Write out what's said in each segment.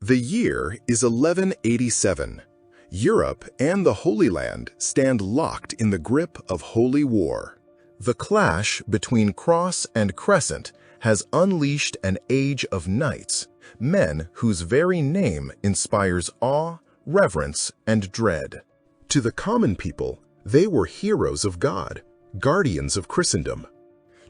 The year is 1187. Europe and the Holy Land stand locked in the grip of holy war. The clash between cross and crescent has unleashed an age of knights, men whose very name inspires awe, reverence, and dread. To the common people, they were heroes of God, guardians of Christendom.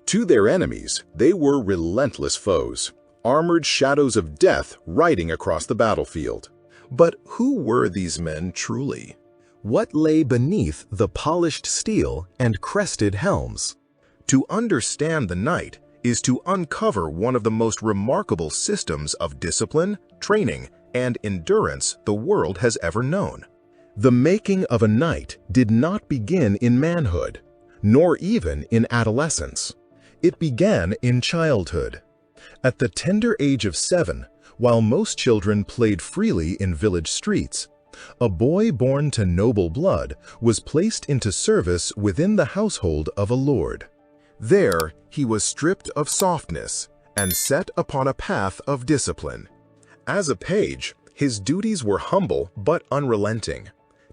To their enemies, they were relentless foes, armored shadows of death riding across the battlefield. But who were these men truly? What lay beneath the polished steel and crested helms? To understand the knight is to uncover one of the most remarkable systems of discipline, training, and endurance the world has ever known. The making of a knight did not begin in manhood, nor even in adolescence. It began in childhood. At the tender age of 7, while most children played freely in village streets, a boy born to noble blood was placed into service within the household of a lord. There, he was stripped of softness and set upon a path of discipline. As a page, his duties were humble but unrelenting,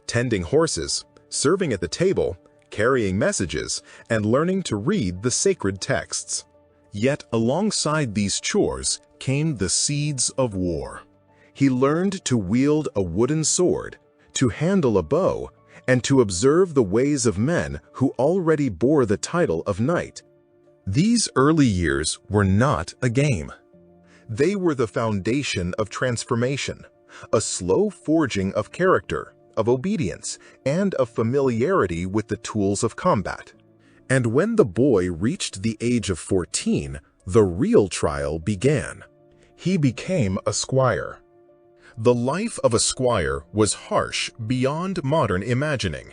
tending horses, serving at the table, carrying messages, and learning to read the sacred texts. Yet alongside these chores came the seeds of war. He learned to wield a wooden sword, to handle a bow, and to observe the ways of men who already bore the title of knight. These early years were not a game. They were the foundation of transformation, a slow forging of character, of obedience, and of familiarity with the tools of combat. And when the boy reached the age of 14, the real trial began. He became a squire. The life of a squire was harsh beyond modern imagining.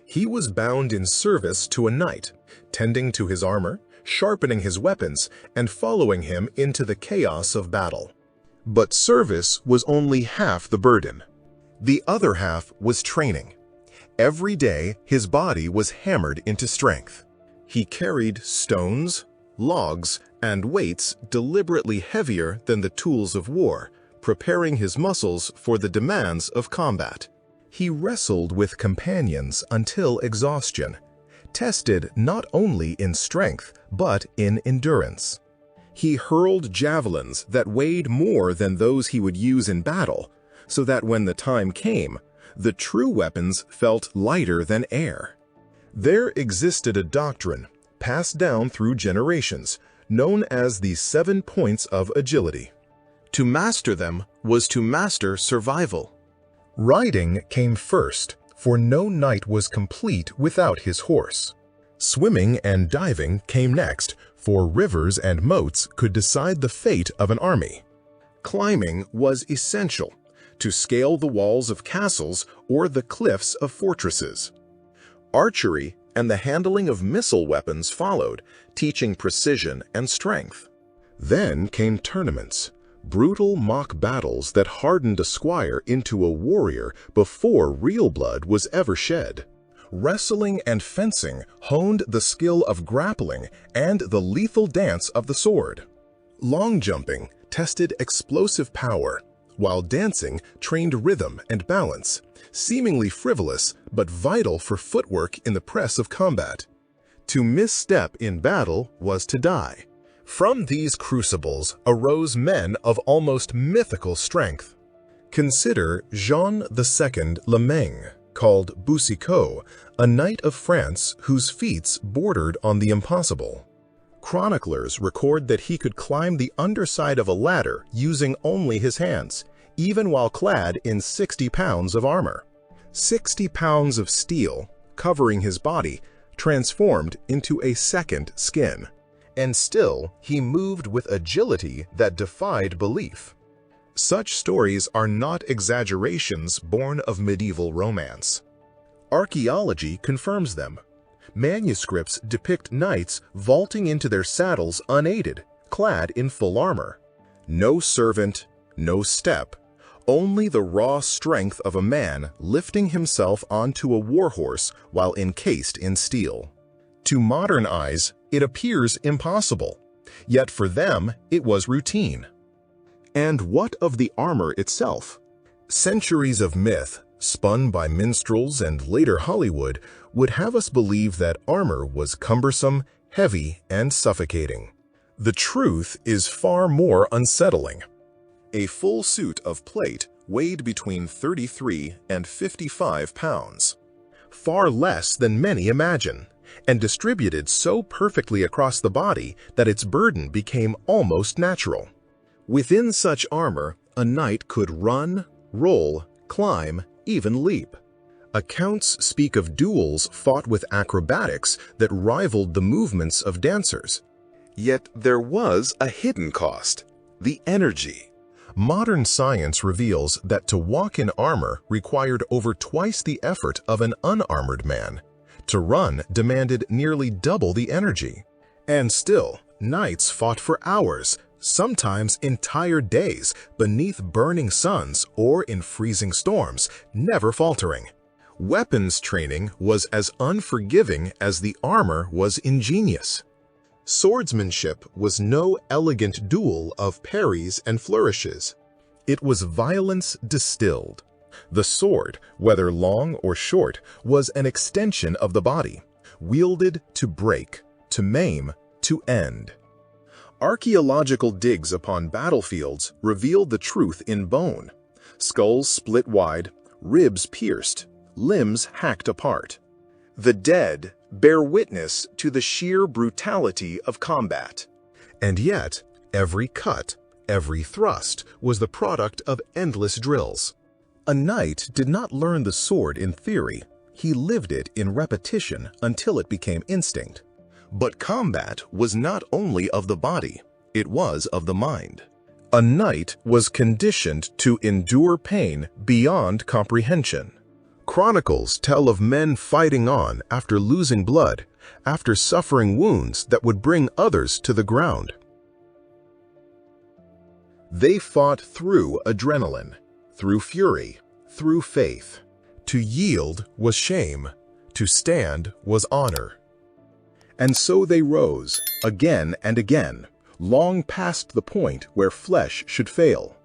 He was bound in service to a knight, tending to his armor, sharpening his weapons, and following him into the chaos of battle. But service was only half the burden. The other half was training. Every day, his body was hammered into strength. He carried stones, logs, and weights deliberately heavier than the tools of war, preparing his muscles for the demands of combat. He wrestled with companions until exhaustion, tested not only in strength but in endurance. He hurled javelins that weighed more than those he would use in battle, so that when the time came, the true weapons felt lighter than air. There existed a doctrine, passed down through generations, known as the 7 points of agility. To master them was to master survival. Riding came first, for no knight was complete without his horse. Swimming and diving came next, for rivers and moats could decide the fate of an army. Climbing was essential, to scale the walls of castles or the cliffs of fortresses. Archery and the handling of missile weapons followed, teaching precision and strength. Then came tournaments, brutal mock battles that hardened a squire into a warrior before real blood was ever shed. Wrestling and fencing honed the skill of grappling and the lethal dance of the sword. Long jumping tested explosive power, while dancing trained rhythm and balance, seemingly frivolous but vital for footwork in the press of combat. To misstep in battle was to die. From these crucibles arose men of almost mythical strength. Consider Jean II Le Meng, called Boucicaut, a knight of France whose feats bordered on the impossible. Chroniclers record that he could climb the underside of a ladder using only his hands, even while clad in 60 pounds of armor. 60 pounds of steel, covering his body, transformed into a second skin. And still, he moved with agility that defied belief. Such stories are not exaggerations born of medieval romance. Archaeology confirms them. Manuscripts depict knights vaulting into their saddles unaided, clad in full armor. No servant, no step, only the raw strength of a man lifting himself onto a warhorse while encased in steel. To modern eyes, it appears impossible, yet for them it was routine. And what of the armor itself? Centuries of myth, spun by minstrels and later Hollywood, would have us believe that armor was cumbersome, heavy, and suffocating. The truth is far more unsettling. A full suit of plate weighed between 33 and 55 pounds. Far less than many imagine, and distributed so perfectly across the body that its burden became almost natural. Within such armor, a knight could run, roll, climb, even leap. Accounts speak of duels fought with acrobatics that rivaled the movements of dancers. Yet there was a hidden cost: the energy. Modern science reveals that to walk in armor required over twice the effort of an unarmored man. To run demanded nearly double the energy. And still, knights fought for hours, sometimes entire days, beneath burning suns or in freezing storms, never faltering. Weapons training was as unforgiving as the armor was ingenious. Swordsmanship was no elegant duel of parries and flourishes. It was violence distilled. The sword, whether long or short, was an extension of the body, wielded to break, to maim, to end. Archaeological digs upon battlefields revealed the truth in bone. Skulls split wide, ribs pierced, limbs hacked apart. The dead bear witness to the sheer brutality of combat. And yet, every cut, every thrust was the product of endless drills. A knight did not learn the sword in theory. He lived it in repetition until it became instinct. But combat was not only of the body, it was of the mind. A knight was conditioned to endure pain beyond comprehension. Chronicles tell of men fighting on after losing blood, after suffering wounds that would bring others to the ground. They fought through adrenaline, through fury, through faith. To yield was shame, to stand was honor. And so they rose, again and again, long past the point where flesh should fail.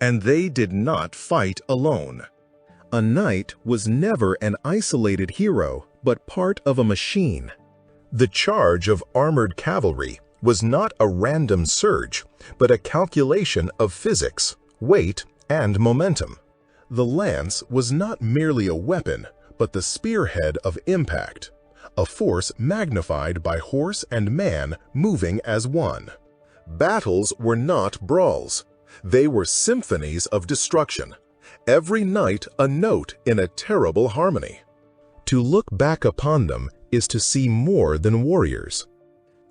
And they did not fight alone. A knight was never an isolated hero, but part of a machine. The charge of armored cavalry was not a random surge, but a calculation of physics, weight, and momentum. The lance was not merely a weapon, but the spearhead of impact, a force magnified by horse and man moving as one. Battles were not brawls. They were symphonies of destruction. Every night a note in a terrible harmony. To look back upon them is to see more than warriors.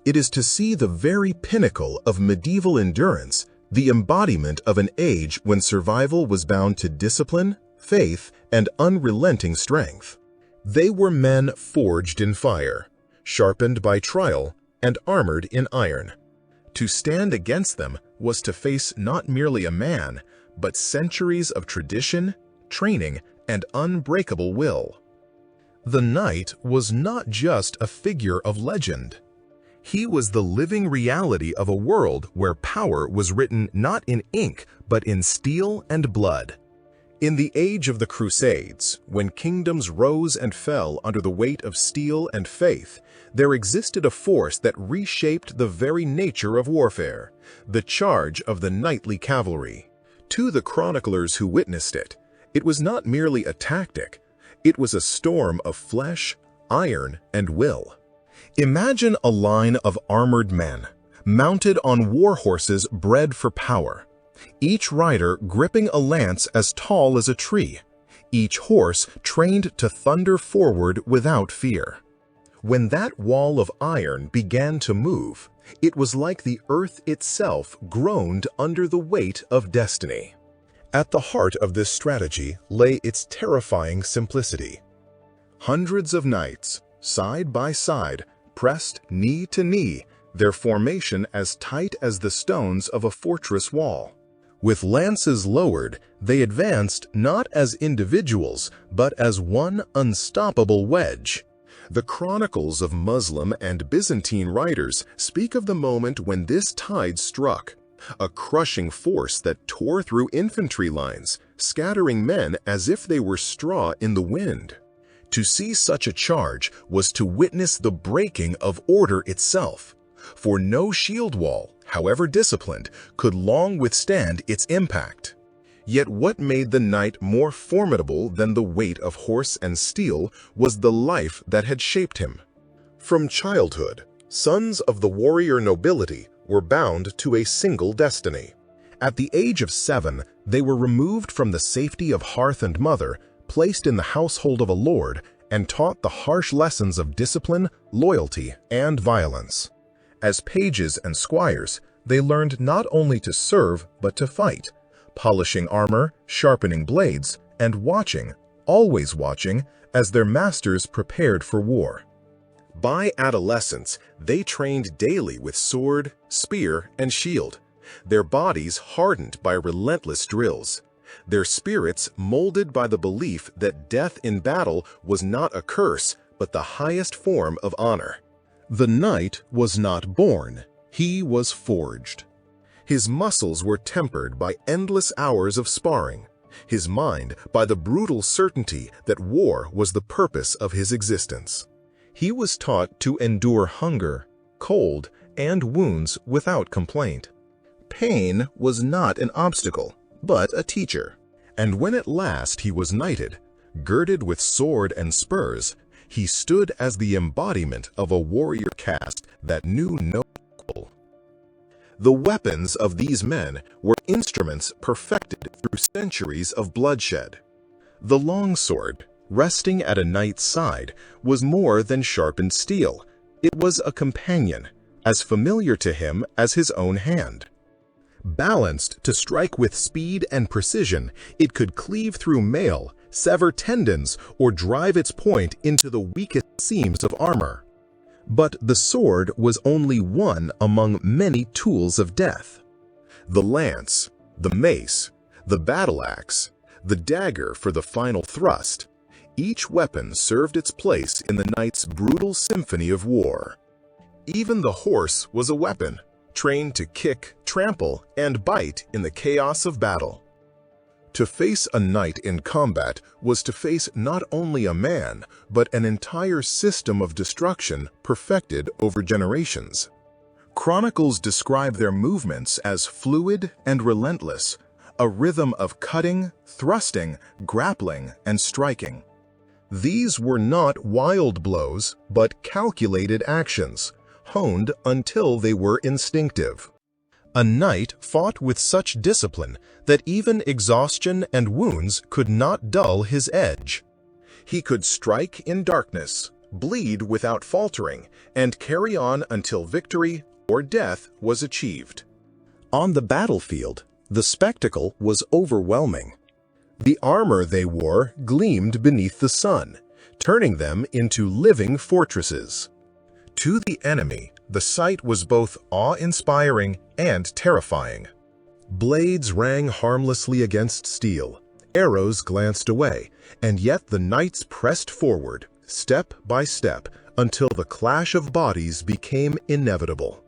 It is to see the very pinnacle of medieval endurance, the embodiment of an age when survival was bound to discipline, faith, and unrelenting strength. They were men forged in fire, sharpened by trial, and armored in iron. To stand against them was to face not merely a man, but centuries of tradition, training, and unbreakable will. The knight was not just a figure of legend. He was the living reality of a world where power was written not in ink, but in steel and blood. In the age of the Crusades, when kingdoms rose and fell under the weight of steel and faith, there existed a force that reshaped the very nature of warfare, the charge of the knightly cavalry. To the chroniclers who witnessed it, it was not merely a tactic, it was a storm of flesh, iron, and will. Imagine a line of armored men, mounted on war horses bred for power, each rider gripping a lance as tall as a tree, each horse trained to thunder forward without fear. When that wall of iron began to move, it was like the earth itself groaned under the weight of destiny. At the heart of this strategy lay its terrifying simplicity. Hundreds of knights, side by side, pressed knee to knee, their formation as tight as the stones of a fortress wall. With lances lowered, they advanced not as individuals, but as one unstoppable wedge. The chronicles of Muslim and Byzantine writers speak of the moment when this tide struck, a crushing force that tore through infantry lines, scattering men as if they were straw in the wind. To see such a charge was to witness the breaking of order itself, for no shield wall, however disciplined, could long withstand its impact. Yet what made the knight more formidable than the weight of horse and steel was the life that had shaped him. From childhood, sons of the warrior nobility were bound to a single destiny. At the age of 7, they were removed from the safety of hearth and mother, placed in the household of a lord, and taught the harsh lessons of discipline, loyalty, and violence. As pages and squires, they learned not only to serve but to fight, polishing armor, sharpening blades, and watching, always watching, as their masters prepared for war. By adolescence, they trained daily with sword, spear, and shield, their bodies hardened by relentless drills, their spirits molded by the belief that death in battle was not a curse but the highest form of honor. The knight was not born, he was forged. His muscles were tempered by endless hours of sparring, his mind by the brutal certainty that war was the purpose of his existence. He was taught to endure hunger, cold, and wounds without complaint. Pain was not an obstacle, but a teacher. And when at last he was knighted, girded with sword and spurs, he stood as the embodiment of a warrior caste that knew no equal. The weapons of these men were instruments perfected through centuries of bloodshed. The longsword, resting at a knight's side, was more than sharpened steel. It was a companion, as familiar to him as his own hand. Balanced to strike with speed and precision, it could cleave through mail, sever tendons, or drive its point into the weakest seams of armor. But the sword was only one among many tools of death. The lance, the mace, the battle axe, the dagger for the final thrust, each weapon served its place in the knight's brutal symphony of war. Even the horse was a weapon, trained to kick, trample, and bite in the chaos of battle. To face a knight in combat was to face not only a man, but an entire system of destruction perfected over generations. Chronicles describe their movements as fluid and relentless, a rhythm of cutting, thrusting, grappling, and striking. These were not wild blows, but calculated actions, honed until they were instinctive. A knight fought with such discipline that even exhaustion and wounds could not dull his edge. He could strike in darkness, bleed without faltering, and carry on until victory or death was achieved. On the battlefield, the spectacle was overwhelming. The armor they wore gleamed beneath the sun, turning them into living fortresses. To the enemy, the sight was both awe-inspiring and terrifying. Blades rang harmlessly against steel, arrows glanced away, and yet the knights pressed forward, step by step, until the clash of bodies became inevitable.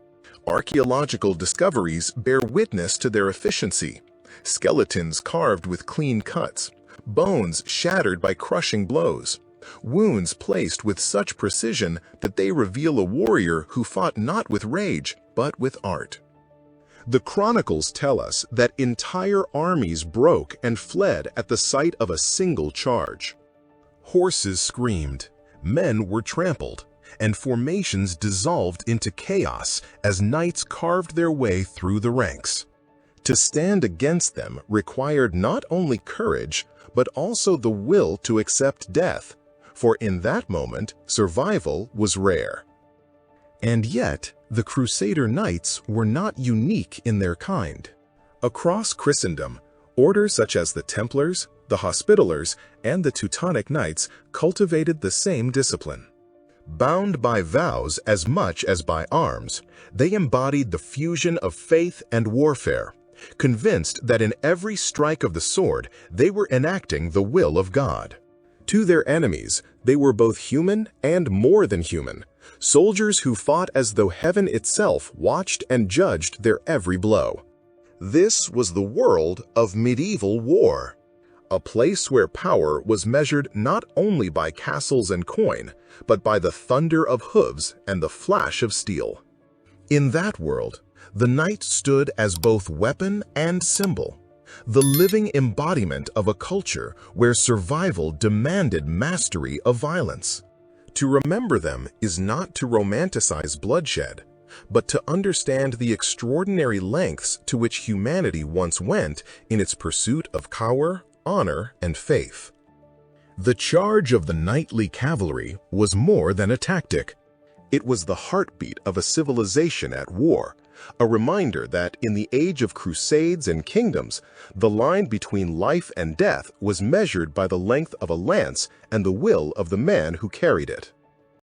Archaeological discoveries bear witness to their efficiency. Skeletons carved with clean cuts, bones shattered by crushing blows, wounds placed with such precision that they reveal a warrior who fought not with rage, but with art. The Chronicles tell us that entire armies broke and fled at the sight of a single charge. Horses screamed, men were trampled, and formations dissolved into chaos as knights carved their way through the ranks. To stand against them required not only courage, but also the will to accept death, for in that moment, survival was rare. And yet, the Crusader Knights were not unique in their kind. Across Christendom, orders such as the Templars, the Hospitallers, and the Teutonic Knights cultivated the same discipline. Bound by vows as much as by arms, they embodied the fusion of faith and warfare, convinced that in every strike of the sword they were enacting the will of God. To their enemies, they were both human and more than human, soldiers who fought as though heaven itself watched and judged their every blow. This was the world of medieval war, a place where power was measured not only by castles and coin, but by the thunder of hooves and the flash of steel. In that world, the knight stood as both weapon and symbol, the living embodiment of a culture where survival demanded mastery of violence. To remember them is not to romanticize bloodshed, but to understand the extraordinary lengths to which humanity once went in its pursuit of power, honor, and faith. The charge of the knightly cavalry was more than a tactic. It was the heartbeat of a civilization at war, a reminder that in the age of crusades and kingdoms, the line between life and death was measured by the length of a lance and the will of the man who carried it.